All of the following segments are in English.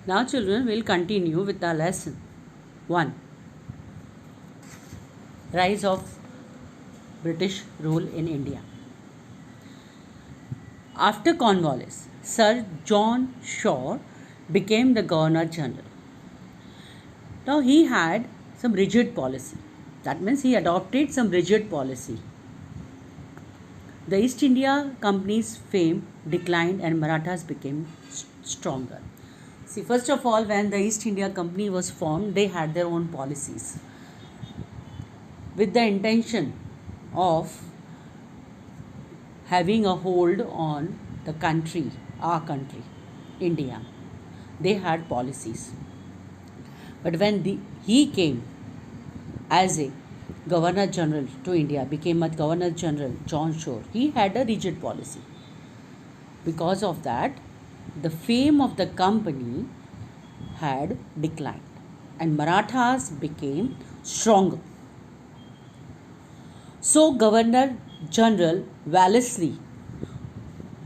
Now, children, will continue with our lesson 1, Rise of British Rule in India. After Cornwallis, Sir John Shore became the Governor General. Now, he had some rigid policy. That means he adopted some rigid policy. The East India Company's fame declined and Marathas became stronger. See, first of all, when the East India Company was formed, they had their own policies with the intention of having a hold on the country, our country, India. They had policies. But when he came as a Governor General to India, became a Governor General, John Shore, he had a rigid policy. Because of that, the fame of the company had declined and Marathas became stronger. So Governor General Wellesley,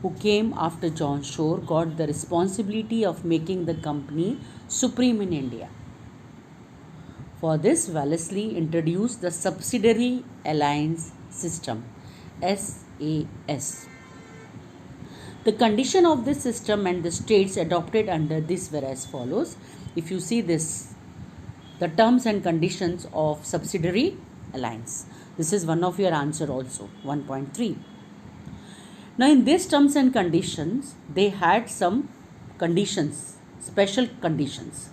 who came after John Shore, got the responsibility of making the company supreme in India. For this, Wellesley introduced the Subsidiary Alliance System, SAS. The condition of this system and the states adopted under this were as follows. If you see this, the terms and conditions of Subsidiary Alliance. This is one of your answer also, 1.3. Now in these terms and conditions, they had some conditions, special conditions.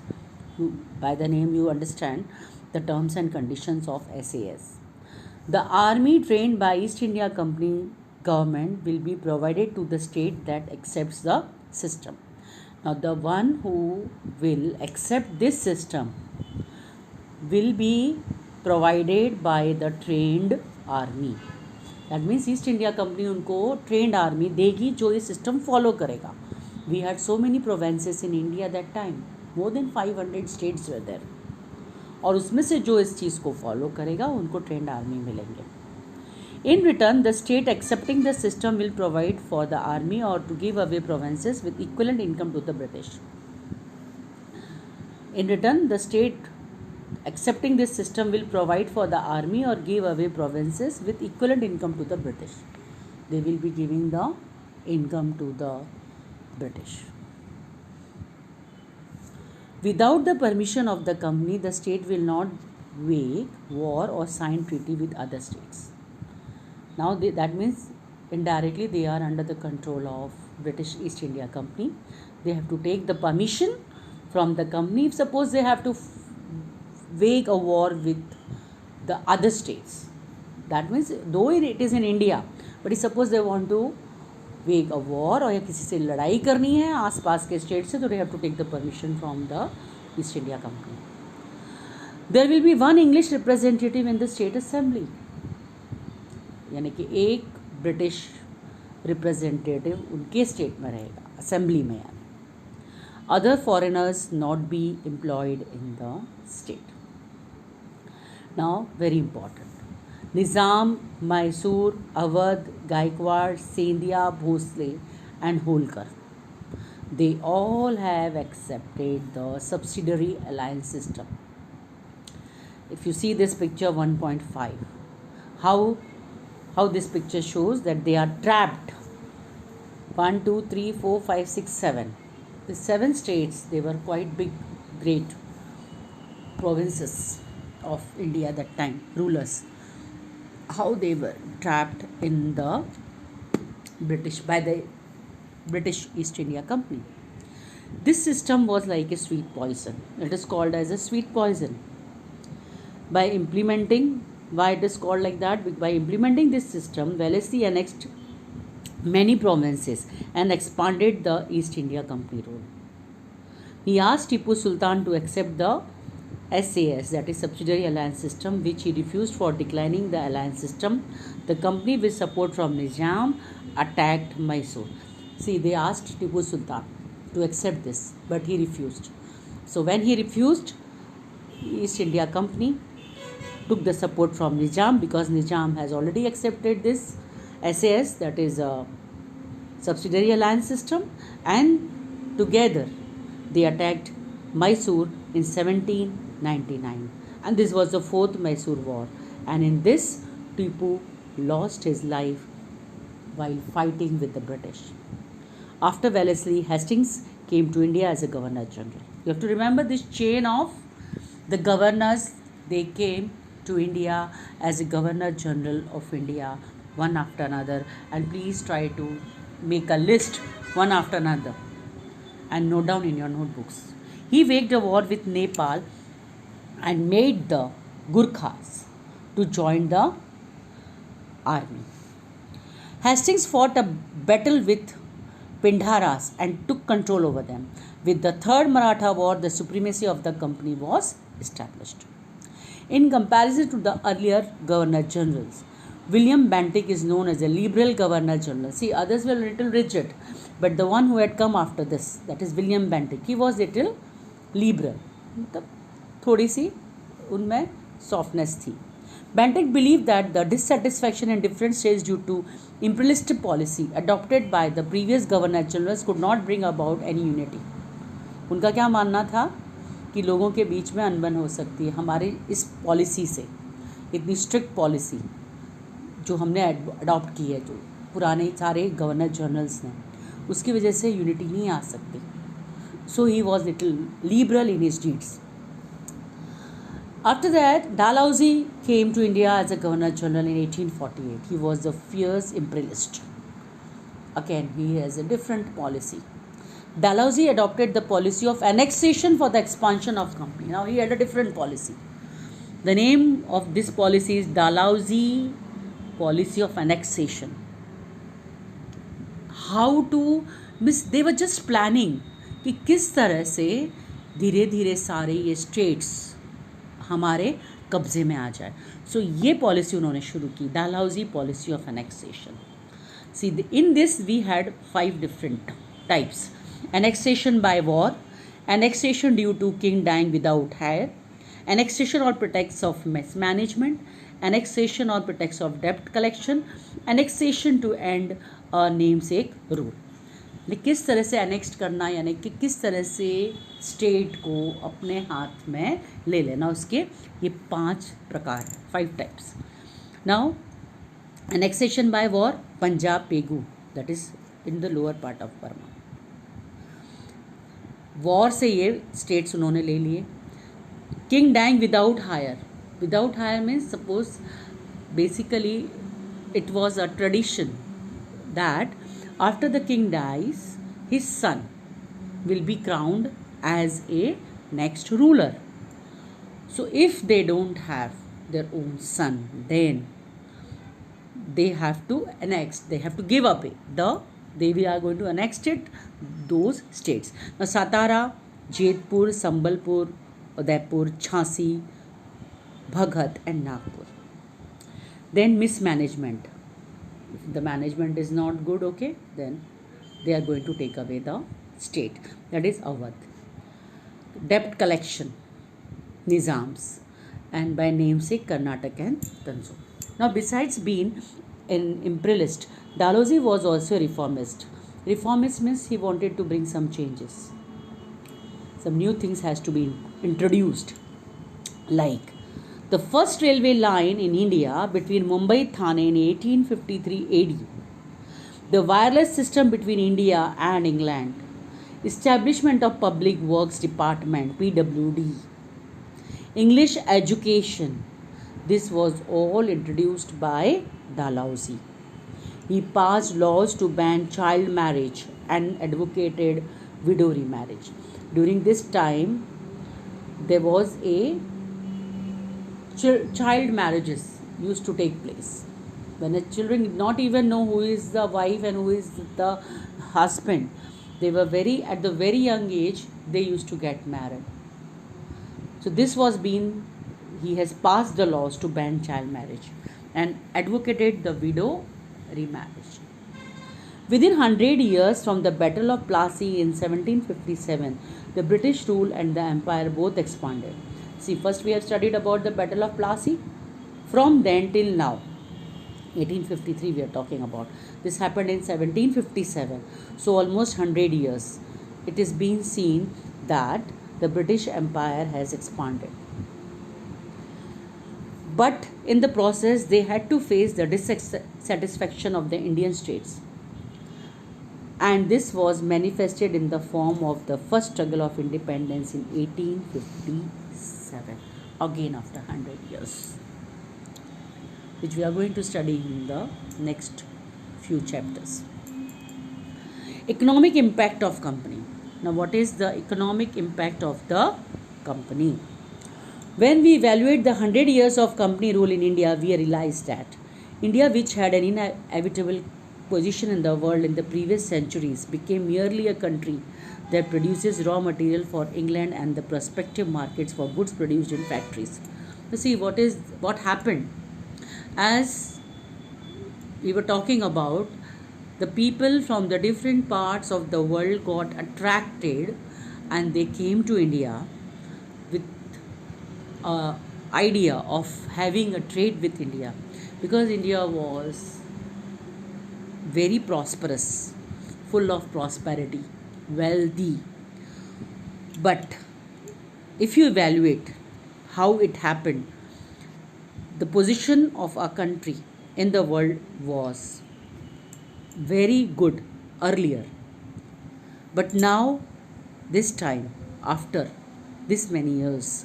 By the name you understand the terms and conditions of SAS. The army trained by East India Company government will be provided to the state that accepts the system. Now the one who will accept this system will be provided by the trained army. That means East India Company उनको trained army देगी जो ये system follow करेगा. We had so many provinces in India that time. More than 500 states were there. और उसमें से जो इस चीज़ को follow करेगा उनको trained army मिलेंगे. In return, the state accepting the system will provide for the army or to give away provinces with equivalent income to the British. In return, the state accepting this system will provide for the army or give away provinces with equivalent income to the British. They will be giving the income to the British. Without the permission of the company, the state will not wage war or sign treaty with other states. Now that means indirectly they are under the control of British East India Company. They have to take the permission from the company. If suppose they have to wage a war with the other states, that means though it is in India, but if suppose they want to wage a war or या किसी से लड़ाई करनी है आस पास के state से, तो they have to take the permission from the East India Company. There will be one English representative in the state assembly. यानी कि एक ब्रिटिश रिप्रेजेंटेटिव उनके स्टेट में रहेगा, असेंबली में. यानी other foreigners not be employed in the state. Now very important, Nizam, Mysore, Awadh, Gaekwad, Scindia, Bhonsle and Holkar, they all have accepted the subsidiary alliance system. If you see this picture 1.5, how this picture shows that they are trapped. 1, 2, 3, 4, 5, 6, 7. The 7 states, they were quite big, great provinces of India that time, rulers. How they were trapped in the by the British East India Company. This system was like a sweet poison. It is called as a sweet poison. By implementing, why it is called like that? By implementing this system, Wellesley annexed many provinces and expanded the East India Company rule. He asked Tipu Sultan to accept the SAS, that is Subsidiary Alliance System, which he refused. For declining the alliance system, the company with support from Nizam attacked Mysore. See, they asked Tipu Sultan to accept this, but he refused. So when he refused, East India Company took the support from Nizam, because Nizam has already accepted this SAS, that is a Subsidiary Alliance System, and together they attacked Mysore in 1799, and this was the fourth Mysore War, and in this Tipu lost his life while fighting with the British. After Wellesley, Hastings came to India as a Governor General. You have to remember this chain of the governors, they came to India as a Governor General of India, one after another, and please try to make a list one after another and note down in your notebooks. He waged a war with Nepal and made the Gurkhas to join the army. Hastings fought a battle with Pindharas and took control over them. With the Third Maratha War, the supremacy of the company was established. In comparison to the earlier Governor Generals, William Bentinck is known as a liberal Governor General. See, others were a little rigid, but the one who had come after this, that is William Bentinck, he was little liberal. मतलब थोड़ी सी उनमें softness थी. Bentinck believed that the dissatisfaction in different states due to imperialist policy adopted by the previous governor generals could not bring about any unity. उनका क्या मानना था कि लोगों के बीच में अनबन हो सकती है हमारी इस पॉलिसी से, इतनी स्ट्रिक्ट पॉलिसी जो हमने अडॉप्ट की है, जो पुराने सारे गवर्नर जनरल्स ने, उसकी वजह से यूनिटी नहीं आ सकती. So he was little liberal in his deeds. After that, Dalhousie came to India as a Governor General in 1848. He was a fierce imperialist. Again, he has a different policy. Dalhousie adopted the policy of annexation for the expansion of company. Now, he had a different policy. The name of this policy is Dalhousie Policy of Annexation. How to, they were just planning कि किस तरह से धीरे धीरे सारे ये states हमारे कब्जे में आ जाए. सो ये पॉलिसी उन्होंने शुरू की, Dalhousie policy of annexation. See in this we had 5 different types. Annexation by war, annexation due to king dying without heir, annexation और प्रिटेक्ट्स ऑफ मिसमैनेजमेंट, एनेक्सेशन और प्रिटेक्ट्स ऑफ डेब्ट collection, annexation to end a namesake rule. किस तरह से एनेक्स्ट करना, यानी कि किस तरह से स्टेट को अपने हाथ में ले लेना, उसके ये 5 प्रकार, 5 types. Now annexation by war, Punjab Pegu, that is in the lower part of Burma. War से ये स्टेट्स उन्होंने ले लिए. King dying without heir, without heir means suppose basically it was a tradition that after the king dies, his son will be crowned as a next ruler. So if they don't have their own son, then they have to annex, they have to give up they are going to annex it, those states. Now Satara, Jodhpur, Sambalpur, Udaipur, Jhansi, Bhagat and Nagpur. Then mismanagement. If the management is not good, okay, then they are going to take away the state, that is Awadh. Debt collection, Nizams, and by namesake Karnataka and Tanjore. Now besides being an imperialist, Dalhousie was also a reformist. Reformist means he wanted to bring some changes, some new things has to be introduced, like the first railway line in India between Mumbai and Thane in 1853 AD, the wireless system between India and England, establishment of Public Works Department (PWD), English education. This was all introduced by Dalhousie. He passed laws to ban child marriage and advocated widow remarriage. During this time, there was a child marriages used to take place when the children did not even know who is the wife and who is the husband. They were at the very young age they used to get married. So this was he has passed the laws to ban child marriage and advocated the widow remarriage. Within 100 years from the Battle of Plassey in 1757, the British rule and the empire both expanded. See, first we have studied about the Battle of Plassey. From then till now, 1853 we are talking about. This happened in 1757. So almost 100 years. It is being seen that the British Empire has expanded. But in the process, they had to face the dissatisfaction of the Indian states. And this was manifested in the form of the first struggle of independence in 1857, again after 100 years, which we are going to study in the next few chapters. Economic impact of company. Now, what is the economic impact of the company? When we evaluate the 100 years of company rule in India, we realize that India, which had an inevitable position in the world in the previous centuries, became merely a country that produces raw material for England and the prospective markets for goods produced in factories. You see, what happened? As we were talking about, the people from the different parts of the world got attracted and they came to India with idea of having a trade with India, because India was very prosperous, full of prosperity, wealthy. But if you evaluate how it happened, the position of our country in the world was very good earlier. But now, this time, after this many years,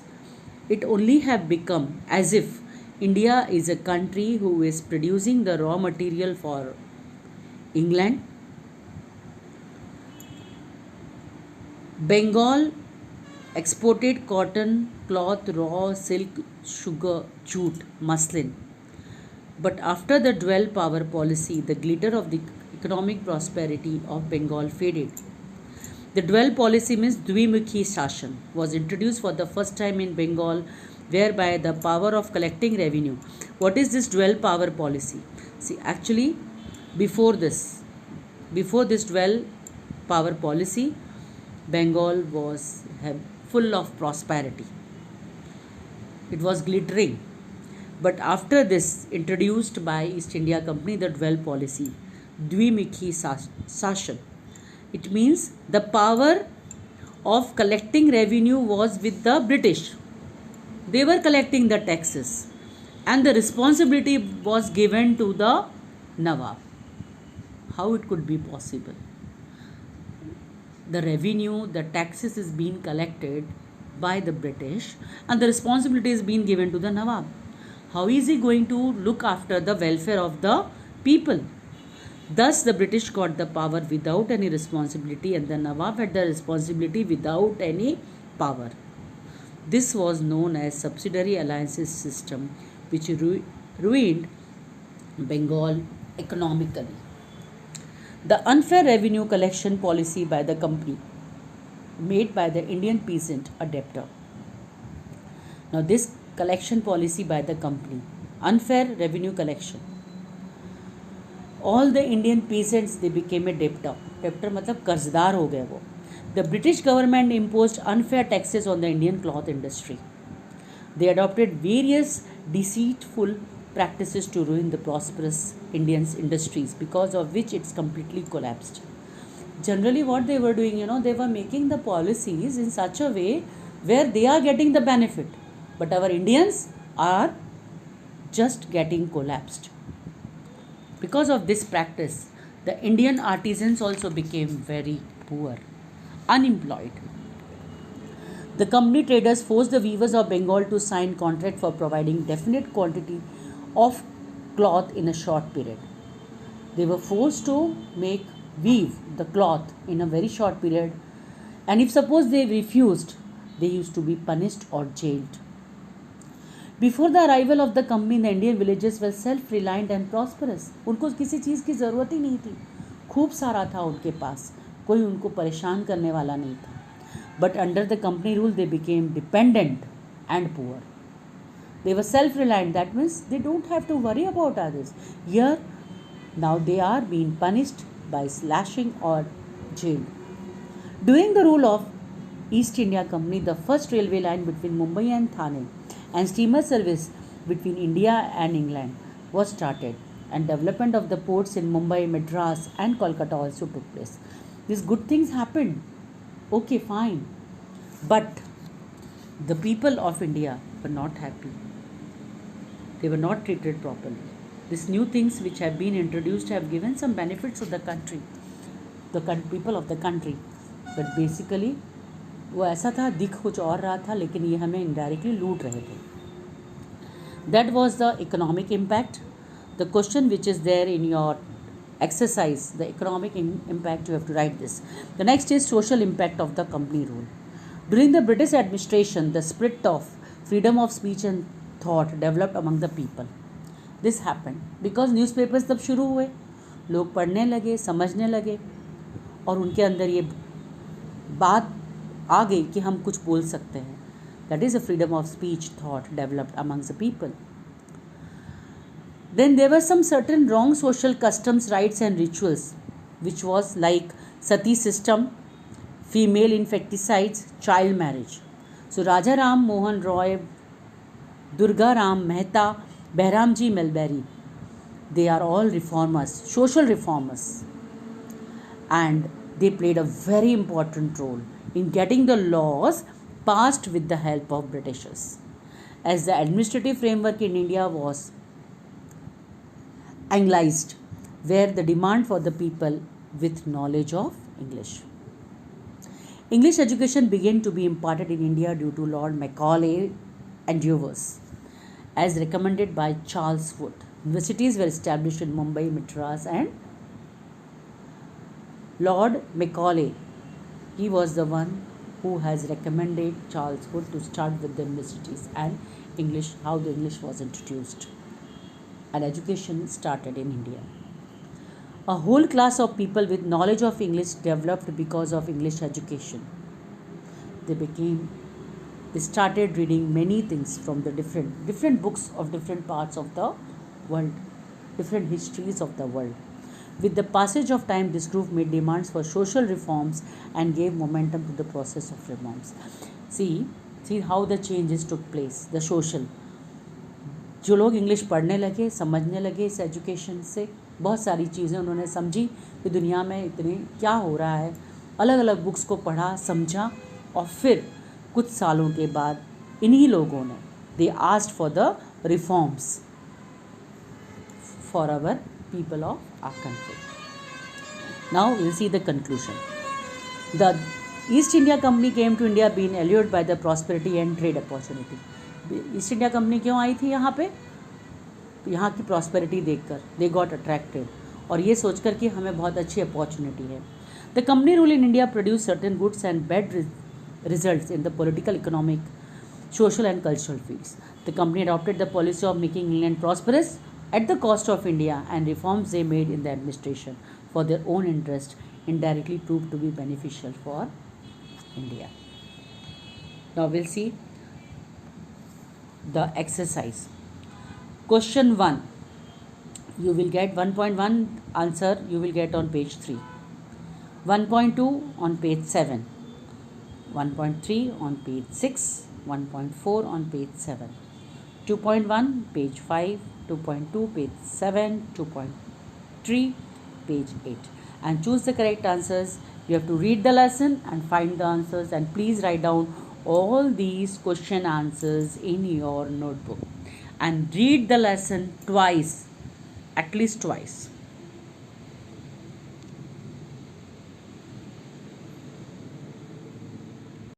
it only have become as if India is a country who is producing the raw material for England. Bengal exported cotton, cloth, raw silk, sugar, jute, muslin. But after the dual power policy, the glitter of the economic prosperity of Bengal faded. The dual policy means Dvimukhi Sashan was introduced for the first time in Bengal, whereby the power of collecting revenue. What is this dual power policy? See, actually, before this dual power policy, Bengal was full of prosperity. It was glittering. But after this, introduced by East India Company, the dual policy, Dvimukhi Sashan, it means the power of collecting revenue was with the British. They were collecting the taxes and the responsibility was given to the Nawab. How it could be possible? The revenue, the taxes is being collected by the British and the responsibility is being given to the Nawab. How is he going to look after the welfare of the people? Thus, the British got the power without any responsibility and the Nawab had the responsibility without any power. This was known as subsidiary alliances system, which ruined Bengal economically. The unfair revenue collection policy by the company made by the Indian peasant a debtor. Now, this collection policy by the company, unfair revenue collection, all the Indian peasants, they became a debtor. Debtor मतलब कर्जदार हो गए वो. The British government imposed unfair taxes on the Indian cloth industry. They adopted various deceitful practices to ruin the prosperous Indian industries, because of which it's completely collapsed. Generally, what they were doing, they were making the policies in such a way where they are getting the benefit, but our Indians are just getting collapsed. Because of this practice, the Indian artisans also became very poor, unemployed. The company traders forced the weavers of Bengal to sign contract for providing definite quantity of cloth in a short period. They were forced to weave the cloth in a very short period, and if suppose they refused, they used to be punished or jailed. Before the arrival of the company, the Indian villages were self-reliant and prosperous. उनको किसी चीज़ की ज़रूरत ही नहीं थी, खूब सारा था उनके पास, कोई उनको परेशान करने वाला नहीं था. But under the company rule, they became dependent and poor. They were self-reliant. That means they don't have to worry about others. Here, now they are being punished by slashing or jailed. During the rule of East India Company, the first railway line between Mumbai and Thane and steamer service between India and England was started, and development of the ports in Mumbai, Madras and Kolkata also took place. These good things happened. Okay, fine. But the people of India were not happy. They were not treated properly. These new things which have been introduced have given some benefits to the country, the people of the country. But basically वो ऐसा था, दिख कुछ और रहा था, लेकिन ये हमें इनडायरेक्टली लूट रहे थे. That was the economic impact. The question which is there in your exercise, the economic impact, you have to write this. The next is social impact of the company rule. During the British administration, the spirit of freedom of speech and thought developed among the people. This happened because newspapers तब शुरू हुए, लोग पढ़ने लगे, समझने लगे, और उनके अंदर ये बात आ गई कि हम कुछ बोल सकते हैं. That is a freedom of speech thought developed amongst the people. Then there were some certain wrong social customs, rites and rituals, which was like sati system, female infanticides, child marriage. So Raja Ram Mohan Roy, Durga Ram Mehta, Behramji Melberry, they are all reformers, social reformers, and they played a very important role in getting the laws passed with the help of Britishers, as the administrative framework in India was Anglicized, where the demand for the people with knowledge of English. English education began to be imparted in India due to Lord Macaulay endeavours, as recommended by Charles Wood. Universities were established in Mumbai, Madras, and Lord Macaulay, he was the one who has recommended Charles Wood to start with the universities and English, how the English was introduced and education started in India. A whole class of people with knowledge of English developed because of English education. They started reading many things from the different books of different parts of the world, different histories of the world. With the passage of time, this group made demands for social reforms and gave momentum to the process of reforms. See how the changes took place, the social. जो लोग English पढ़ने लगे, समझने लगे इस education से, बहुत सारी चीज़ें उन्होंने समझी कि दुनिया में इतने क्या हो रहा है, अलग अलग बुक्स को पढ़ा, समझा, और फिर कुछ सालों के बाद इन्हीं लोगों ने they asked for the reforms for our people of our country. Now we will see the conclusion. The East India Company came to India being allured by the prosperity and trade opportunity. East India company क्यों आई थी यहाँ पे? यहाँ की prosperity देखकर they got attracted, और ये सोचकर कि हमें बहुत अच्छी अपॉर्चुनिटी है. The company rule in India produce certain goods and bad results in the political, economic, social and cultural fields. The company adopted the policy of making England prosperous at the cost of India, and reforms they made in the administration for their own interest indirectly proved to be beneficial for India. Now we'll see the exercise. Question 1. You will get 1.1 answer you will get on page 3. 1.2 on page 7. 1.3 on page 6. 1.4 on page 7. 2.1 page 5. 2.2 page 7. 2.3 page 8. And choose the correct answers. You have to read the lesson and find the answers, and please write down all these question answers in your notebook and read the lesson twice, at least twice.